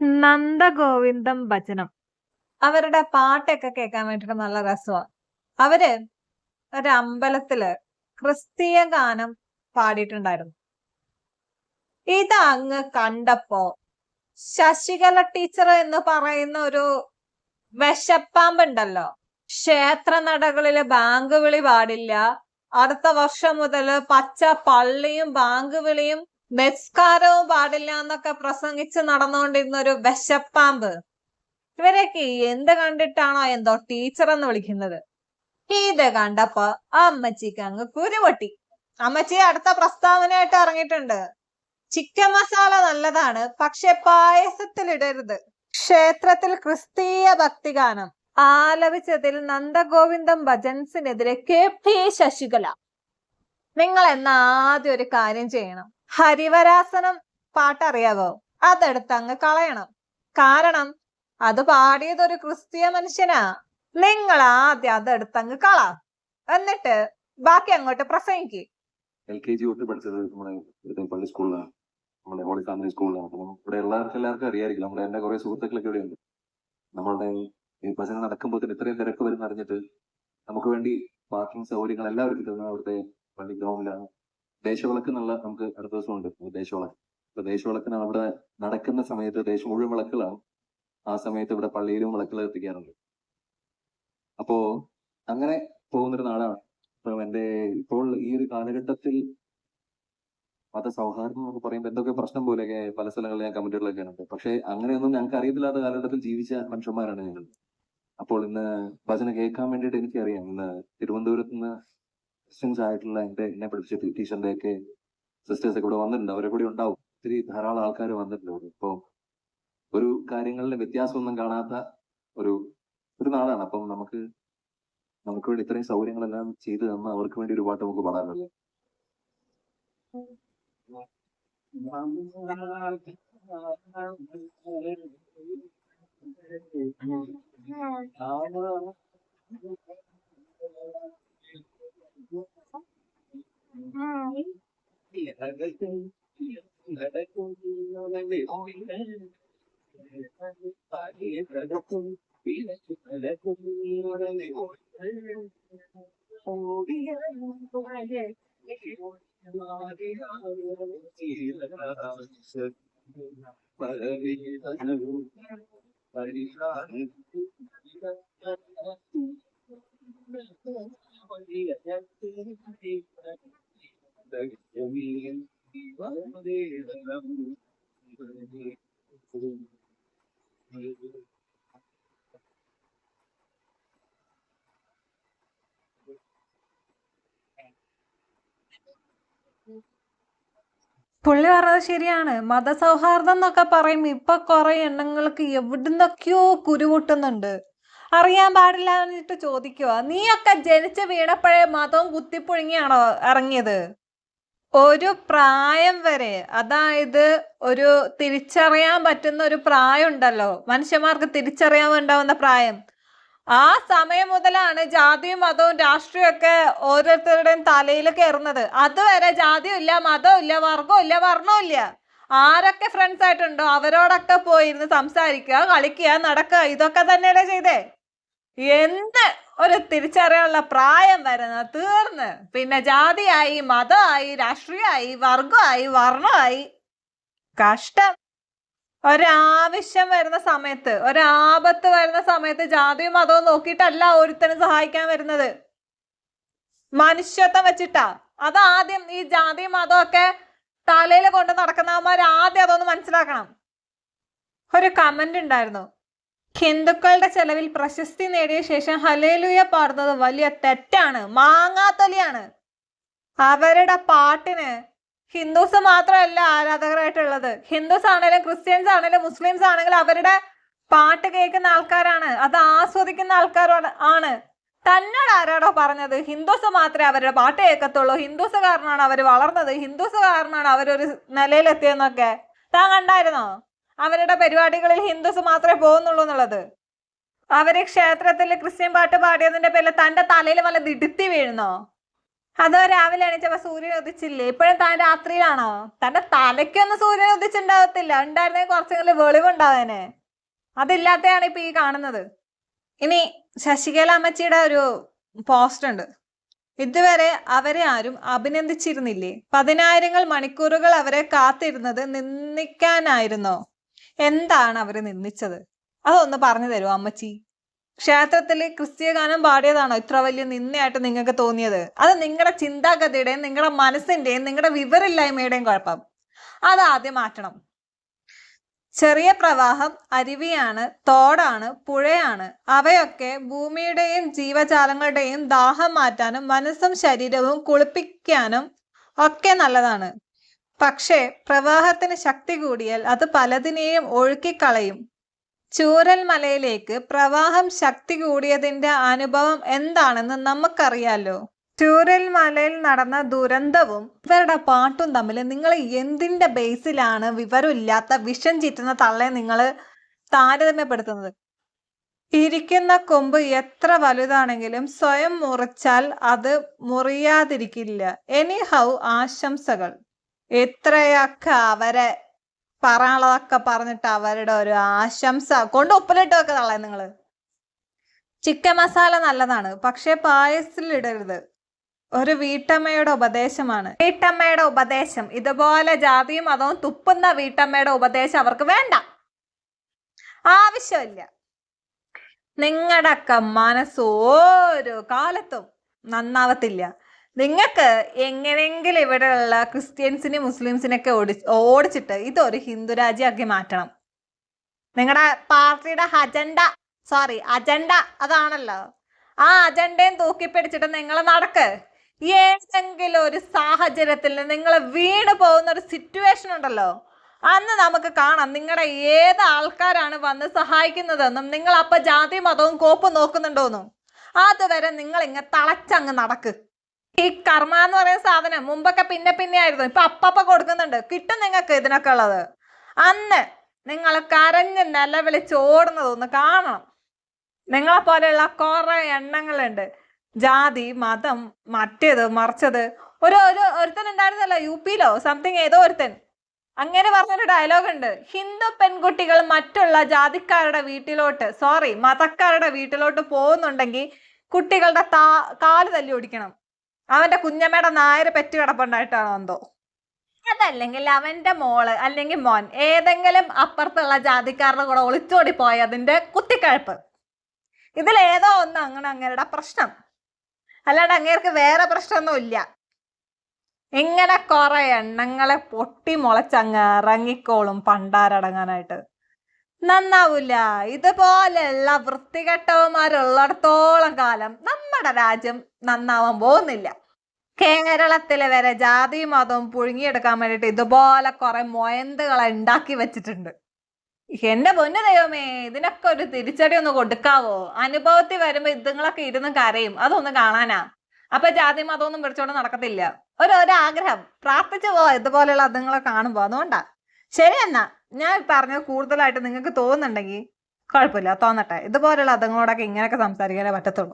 നന്ദഗോവിന്ദം ഭജനം. അവരുടെ പാട്ടൊക്കെ കേൾക്കാൻ വേണ്ടിട്ട് നല്ല രസമാണ്. അവര് ഒരു അമ്പലത്തില് ക്രിസ്തീയ ഗാനം പാടിയിട്ടുണ്ടായിരുന്നു. ഇത് അങ്ങ് കണ്ടപ്പോ ശശികല ടീച്ചർ എന്ന് പറയുന്ന ഒരു വിശപ്പാമ്പുണ്ടല്ലോ, ക്ഷേത്ര നടകളില് ബാങ്ക് വിളി പാടില്ല, അടുത്ത വർഷം മുതൽ പച്ച പള്ളിയും ബാങ്ക് വിളിയും നിസ്കാരവും പാടില്ല എന്നൊക്കെ പ്രസംഗിച്ച് നടന്നുകൊണ്ടിരുന്ന ഒരു വിശപ്പാമ്പ്, ഇവരൊക്കെ എന്ത് കണ്ടിട്ടാണോ എന്തോ ടീച്ചർ എന്ന് വിളിക്കുന്നത്. ഇത് കണ്ടപ്പോ അമ്മച്ചിക്ക് അങ്ങ് കുരുപൊട്ടി. അമ്മച്ചി അടുത്ത പ്രസ്താവനയായിട്ട് ഇറങ്ങിയിട്ടുണ്ട്. ചിക്കൻ മസാല നല്ലതാണ്, പക്ഷെ പായസത്തിൽ ഇടരുത്. ക്ഷേത്രത്തിൽ ക്രിസ്തീയ ഭക്തിഗാനം ആലപിച്ചതിൽ നന്ദഗോവിന്ദം ഭജൻസിനെതിരെ KP ശശികല. നിങ്ങൾ എന്നാ ആദ്യം ഒരു കാര്യം ചെയ്യണം, ഹരിവരാസനം പാട്ടറിയാവോ, അതെടുത്ത് അങ്ങ് കളയണം. കാരണം അത് പാടിയത് ഒരു ക്രിസ്തീയ മനുഷ്യനാ. നിങ്ങൾ ആദ്യം അതെടുത്ത് അങ്ങ് കള, എന്നിട്ട് ബാക്കി അങ്ങോട്ട് പ്രസംഗിക്ക്. LKG തൊട്ട് പഠിച്ചത് നമ്മുടെ പള്ളി സ്കൂളിലാണ്, നമ്മുടെ ഹോളി ഫാമിലി സ്കൂളിലാണ്. അപ്പം ഇവിടെ എല്ലാവർക്കും അറിയായിരിക്കും, നമ്മുടെ എന്റെ കുറെ സുഹൃത്തുക്കളൊക്കെ ഇവിടെ ഉണ്ട്. നമ്മളുടെ ഈ ഭജന നടക്കുമ്പോൾ ഇത്രയും തിരക്ക് വരുന്ന അറിഞ്ഞിട്ട് നമുക്ക് വേണ്ടി പാർക്കിംഗ് സൗകര്യങ്ങൾ എല്ലാവർക്കും തരുന്ന അവിടുത്തെ പള്ളി ഗ്രൗണ്ടിലാണ്. ദേശവിളക്ക് എന്നുള്ള നമുക്ക് അടുത്ത ദിവസം ഉണ്ട് ദേശവിളക്ക്. അപ്പൊ ദേശവിളക്കിന് അവിടെ നടക്കുന്ന സമയത്ത് ദേശം മുഴുവൻ വിളക്കുകളാണ്. ആ സമയത്ത് ഇവിടെ പള്ളിയിലും വിളക്കുകൾ എത്തിക്കാറുണ്ട്. അപ്പോ അങ്ങനെ പോകുന്നൊരു നാടാണ്. അപ്പൊ ഇപ്പോൾ ഈ ഒരു കാലഘട്ടത്തിൽ മതസൗഹാർദ്ദം എന്നൊക്കെ പറയുമ്പോൾ എന്തൊക്കെ പ്രശ്നം പോലെയൊക്കെ പല സ്ഥലങ്ങളിൽ ഞാൻ കമന്റുകളൊക്കെ ഉണ്ട്. പക്ഷെ അങ്ങനെയൊന്നും ഞങ്ങൾക്ക് അറിയത്തില്ലാത്ത കാലഘട്ടത്തിൽ ജീവിച്ച മനുഷ്യന്മാരാണ് ഞങ്ങൾ. അപ്പോൾ ഇന്ന് ഭജന കേൾക്കാൻ വേണ്ടിയിട്ട് എനിക്കറിയാം, ഇന്ന് തിരുവനന്തപുരത്ത് നിന്ന് ക്രിസ്ത്യൻസ് ആയിട്ടുള്ള എന്നെ പഠിപ്പിച്ച ടീച്ചറിന്റെ ഒക്കെ സിസ്റ്റേഴ്സ് ഒക്കെ ഇവിടെ വന്നിട്ടുണ്ട്. അവരെ കൂടി ഉണ്ടാവും, ഒത്തിരി ധാരാളം ആൾക്കാർ വന്നിട്ടുണ്ട്. ഇപ്പോ ഒരു കാര്യങ്ങളിലെ വ്യത്യാസമൊന്നും കാണാത്ത ഒരു നാടാണ്. അപ്പം നമുക്ക് വേണ്ടി ഇത്രയും സൗകര്യങ്ങളെല്ലാം ചെയ്തു തന്ന അവർക്ക് വേണ്ടി ഒരു പാട്ട് നമുക്ക് പാടാനല്ലേ. പുള്ളി പറഞ്ഞത് ശരിയാണ്. മതസൗഹാർദ്ദം എന്നൊക്കെ പറയും, ഇപ്പൊ കുറെ എണ്ണങ്ങൾക്ക് എവിടുന്നൊക്കെയോ കുരുപൊട്ടുന്നുണ്ട്. അറിയാൻ പാടില്ല എന്നിട്ട് ചോദിക്കുക, നീയൊക്കെ ജനിച്ച് വീണപ്പോഴേ മതവും കുത്തിപ്പൊഴുങ്ങിയാണോ ഇറങ്ങിയത്? ഒരു പ്രായം വരെ, അതായത് ഒരു തിരിച്ചറിയാൻ പറ്റുന്ന ഒരു പ്രായം ഉണ്ടല്ലോ, മനുഷ്യന്മാർക്ക് തിരിച്ചറിയാൻ ഉണ്ടാവുന്ന പ്രായം, ആ സമയം മുതലാണ് ജാതിയും മതവും രാഷ്ട്രീയം ഒക്കെ ഓരോരുത്തരുടെയും തലയിൽ കയറുന്നത്. അതുവരെ ജാതിയും ഇല്ല, മതവും ഇല്ല, വർഗവും ഇല്ല, വർണ്ണവും ഇല്ല. ആരൊക്കെ ഫ്രണ്ട്സ് ആയിട്ടുണ്ടോ അവരോടൊക്കെ പോയിരുന്ന് സംസാരിക്കുക, കളിക്കുക, നടക്കുക, ഇതൊക്കെ തന്നെയല്ലേ ചെയ്തേ. എന്ത് ഒരു തിരിച്ചറിയാനുള്ള പ്രായം വരുന്ന തീർന്ന് പിന്നെ ജാതിയായി, മതമായി, രാഷ്ട്രീയമായി, വർഗമായി, വർണ്ണമായി. കഷ്ടം. ഒരാവശ്യം വരുന്ന സമയത്ത്, ഒരാപത്ത് വരുന്ന സമയത്ത് ജാതിയും മതവും നോക്കിയിട്ടല്ല ഒരുത്തനും സഹായിക്കാൻ വരുന്നത്, മനുഷ്യത്വം വെച്ചിട്ടാ. അതാദ്യം ഈ ജാതിയും മതവും ഒക്കെ തലയിൽ കൊണ്ട് നടക്കുന്നവന്മാർ ആദ്യം അതൊന്ന് മനസ്സിലാക്കണം. ഒരു കമന്റ് ഉണ്ടായിരുന്നു, ഹിന്ദുക്കളുടെ ചെലവിൽ പ്രശസ്തി നേടിയ ശേഷം ഹല്ലേലൂയ പാടുന്നത് വലിയ തെറ്റാണ്, മാങ്ങാത്തൊലിയാണ്. അവരുടെ പാട്ടിന് ഹിന്ദുസ് മാത്രമല്ല ആരാധകരായിട്ടുള്ളത്. ഹിന്ദുസ് ആണെങ്കിലും ക്രിസ്ത്യൻസ് ആണെങ്കിലും മുസ്ലിംസ് ആണെങ്കിലും അവരുടെ പാട്ട് കേൾക്കുന്ന ആൾക്കാരാണ്, അത് ആസ്വദിക്കുന്ന ആൾക്കാരാണ് ആണ്. തന്നോട് ആരാടോ പറഞ്ഞത് ഹിന്ദുസ് മാത്രമേ അവരുടെ പാട്ട് കേൾക്കത്തുള്ളൂ, ഹിന്ദുസ് കാരണമാണ് അവർ വളർന്നത്, ഹിന്ദുസ് കാരണമാണ് അവരൊരു നിലയിലെത്തിയെന്നൊക്കെ താൻ കണ്ടായിരുന്നോ? അവരുടെ പരിപാടികളിൽ ഹിന്ദുസ് മാത്രമേ പോകുന്നുള്ളൂ എന്നുള്ളത്. അവര് ക്ഷേത്രത്തിൽ ക്രിസ്ത്യൻ പാട്ട് പാടിയതിന്റെ പേരിൽ തന്റെ തലയിൽ വല്ല ഇടുത്തി വീഴുന്നോ? അതോ രാവിലെ എണീച്ചപ്പോ സൂര്യൻ ഉദിച്ചില്ലേ? ഇപ്പോഴും താൻ രാത്രിയിലാണോ? തന്റെ തലയ്ക്കൊന്നും സൂര്യൻ ഉദിച്ചിണ്ടാവത്തില്ല. ഉണ്ടായിരുന്നെങ്കിൽ കുറച്ചെങ്കിലും വെളിവുണ്ടാവേനെ. അതില്ലാത്തതാണ് ഇപ്പൊ ഈ കാണുന്നത്. ഇനി ശശികല അമ്മച്ചിയുടെ ഒരു പോസ്റ്റ് ഉണ്ട്. ഇതുവരെ അവരെ ആരും അഭിനന്ദിച്ചിരുന്നില്ലേ? 10,000 മണിക്കൂറുകൾ അവരെ കാത്തിരുന്നത് നിന്ദിക്കാനായിരുന്നോ? എന്താണ് അവരെ നിന്ദിച്ചത്? അതൊന്ന് പറഞ്ഞു തരുമോ അമ്മച്ചി? ക്ഷേത്രത്തിൽ ക്രിസ്തീയ ഗാനം പാടിയതാണോ ഇത്ര വലിയ നിന്ദയായിട്ട് നിങ്ങൾക്ക് തോന്നിയത്? അത് നിങ്ങളുടെ ചിന്താഗതിയുടെയും നിങ്ങളുടെ മനസ്സിന്റെയും നിങ്ങളുടെ വിവരമില്ലായ്മയുടെയും കുഴപ്പം. അതാദ്യം മാറ്റണം. ചെറിയ പ്രവാഹം അരുവിയാണ്, തോടാണ്, പുഴയാണ്. അവയൊക്കെ ഭൂമിയുടെയും ജീവജാലങ്ങളുടെയും ദാഹം മാറ്റാനും മനസ്സും ശരീരവും കുളിപ്പിക്കാനും ഒക്കെ നല്ലതാണ്. പക്ഷേ പ്രവാഹത്തിന് ശക്തി കൂടിയാൽ അത് പലതിനെയും ഒഴുക്കിക്കളയും. ചൂരൽ മലയിലേക്ക് പ്രവാഹം ശക്തി കൂടിയതിന്റെ അനുഭവം എന്താണെന്ന് നമുക്കറിയാലോ. ചൂരൽ മലയിൽ നടന്ന ദുരന്തവും ഇവരുടെ പാട്ടും തമ്മിൽ നിങ്ങൾ എന്തിന്റെ ബേസിലാണ് വിവരമില്ലാത്ത വിഷം ചീറ്റുന്ന തള്ളയെ നിങ്ങൾ താരതമ്യപ്പെടുത്തുന്നത്? ഇരിക്കുന്ന കൊമ്പ് എത്ര വലുതാണെങ്കിലും സ്വയം മുറിച്ചാൽ അത് മുറിയാതിരിക്കില്ല. എനിഹൗ, ആശംസകൾ. എത്രയൊക്കെ അവരെ പറയാനുള്ളതൊക്കെ പറഞ്ഞിട്ട് അവരുടെ ഒരു ആശംസ കൊണ്ട് ഉപ്പിലിട്ട് വെക്ക തള്ളേ നിങ്ങള്. ചിക്കൻ മസാല നല്ലതാണ്, പക്ഷെ പായസത്തിലിടരുത്. ഒരു വീട്ടമ്മയുടെ ഉപദേശമാണ്. വീട്ടമ്മയുടെ ഉപദേശം, ഇതുപോലെ ജാതിയും മതവും തുപ്പുന്ന വീട്ടമ്മയുടെ ഉപദേശം അവർക്ക് വേണ്ട, ആവശ്യമില്ല. നിങ്ങളുടെയൊക്കെ മനസ്സ് ഒരു കാലത്തും നന്നാവത്തില്ല. നിങ്ങൾക്ക് എങ്ങനെയെങ്കിലും ഇവിടെയുള്ള ക്രിസ്ത്യൻസിനെയും മുസ്ലിംസിനൊക്കെ ഓടിച്ചിട്ട് ഇതൊരു ഹിന്ദു രാജ്യമാക്കി മാറ്റണം. നിങ്ങളുടെ പാർട്ടിയുടെ അജണ്ട അതാണല്ലോ. ആ അജണ്ടയും തൂക്കിപ്പിടിച്ചിട്ട് നിങ്ങൾ നടക്ക്. ഏതെങ്കിലും ഒരു സാഹചര്യത്തിൽ നിങ്ങൾ വീണ് പോകുന്ന ഒരു സിറ്റുവേഷൻ ഉണ്ടല്ലോ, അന്ന് നമുക്ക് കാണാം നിങ്ങളുടെ ഏത് ആൾക്കാരാണ് വന്ന് സഹായിക്കുന്നതെന്നും നിങ്ങൾ അപ്പൊ ജാതി മതവും കോപ്പും നോക്കുന്നുണ്ടോന്നും. അതുവരെ നിങ്ങൾ ഇങ്ങനെ തളച്ചങ്ങ് നടക്ക്. ഈ കർമ്മ എന്ന് പറയുന്ന സാധനം മുമ്പൊക്കെ പിന്നെ ആയിരുന്നു, ഇപ്പൊ അപ്പ കൊടുക്കുന്നുണ്ട്. കിട്ടും നിങ്ങൾക്ക് ഇതിനൊക്കെ ഉള്ളത്. അന്ന് നിങ്ങൾ കരഞ്ഞ് നിലവിളിച്ച് ഓടുന്നതൊന്ന് കാണണം. നിങ്ങളെ പോലെയുള്ള കുറെ എണ്ണങ്ങളുണ്ട്. ജാതി മതം മറ്റേത് മറിച്ചത്. ഒരുത്തൻ ഉണ്ടായിരുന്നല്ലോ UP-ലോ സംതിങ്, ഏതോ ഒരുത്തൻ അങ്ങനെ പറഞ്ഞൊരു ഡയലോഗ് ഉണ്ട്. ഹിന്ദു പെൺകുട്ടികൾ മറ്റുള്ള ജാതിക്കാരുടെ മതക്കാരുടെ വീട്ടിലോട്ട് പോകുന്നുണ്ടെങ്കിൽ കുട്ടികളുടെ കാല് തല്ലി ഓടിക്കണം. അവന്റെ കുഞ്ഞമ്മയുടെ നായര് പെറ്റ് കിടപ്പുണ്ടായിട്ടാണോ എന്തോ. അതല്ലെങ്കിൽ അവന്റെ മോള് അല്ലെങ്കിൽ മോൻ ഏതെങ്കിലും അപ്പുറത്തുള്ള ജാതിക്കാരുടെ കൂടെ ഒളിച്ചോടി പോയ അതിന്റെ കുത്തിക്കഴപ്പ്. ഇതിലേതോ ഒന്ന് അങ്ങയുടെ പ്രശ്നം, അല്ലാണ്ട് അങ്ങേർക്ക് വേറെ പ്രശ്നമൊന്നും ഇല്ല. ഇങ്ങനെ കുറെ എണ്ണങ്ങളെ പൊട്ടി മുളച്ചങ്ങ് ഇറങ്ങിക്കോളും പണ്ടാരടങ്ങാനായിട്ട്. നന്നാവൂല. ഇതുപോലെയുള്ള വൃത്തികെട്ടവന്മാരുള്ളിടത്തോളം കാലം നമ്മുടെ രാജ്യം നന്നാവാൻ പോകുന്നില്ല. കേരളത്തില് വരെ ജാതി മതവും പുഴുങ്ങിയെടുക്കാൻ വേണ്ടിയിട്ട് ഇതുപോലെ കുറെ മൊയന്തുകളെ ഉണ്ടാക്കി വെച്ചിട്ടുണ്ട്. എന്റെ പൊന്നു ദൈവമേ, ഇതിനൊക്കെ ഒരു തിരിച്ചടി ഒന്ന് കൊടുക്കാവോ? അനുഭവത്തിൽ വരുമ്പോ ഇതുങ്ങളൊക്കെ ഇരുന്ന് കരയും. അതൊന്ന് കാണാനാ. അപ്പൊ ജാതി മതമൊന്നും പിടിച്ചോണ്ട് നടക്കത്തില്ല. ഒരാഗ്രഹം പ്രാർത്ഥിച്ചു പോവാ ഇതുപോലെയുള്ള അതുങ്ങളെ കാണുമ്പോ. അതുകൊണ്ടാ. ശരി, എന്നാ ഞാൻ പറഞ്ഞത് കൂടുതലായിട്ട് നിങ്ങൾക്ക് തോന്നുന്നുണ്ടെങ്കിൽ കുഴപ്പമില്ല, തോന്നട്ടെ. ഇതുപോലെയുള്ള അതുങ്ങളോടൊക്കെ ഇങ്ങനെയൊക്കെ സംസാരിക്കാനേ പറ്റത്തുള്ളൂ.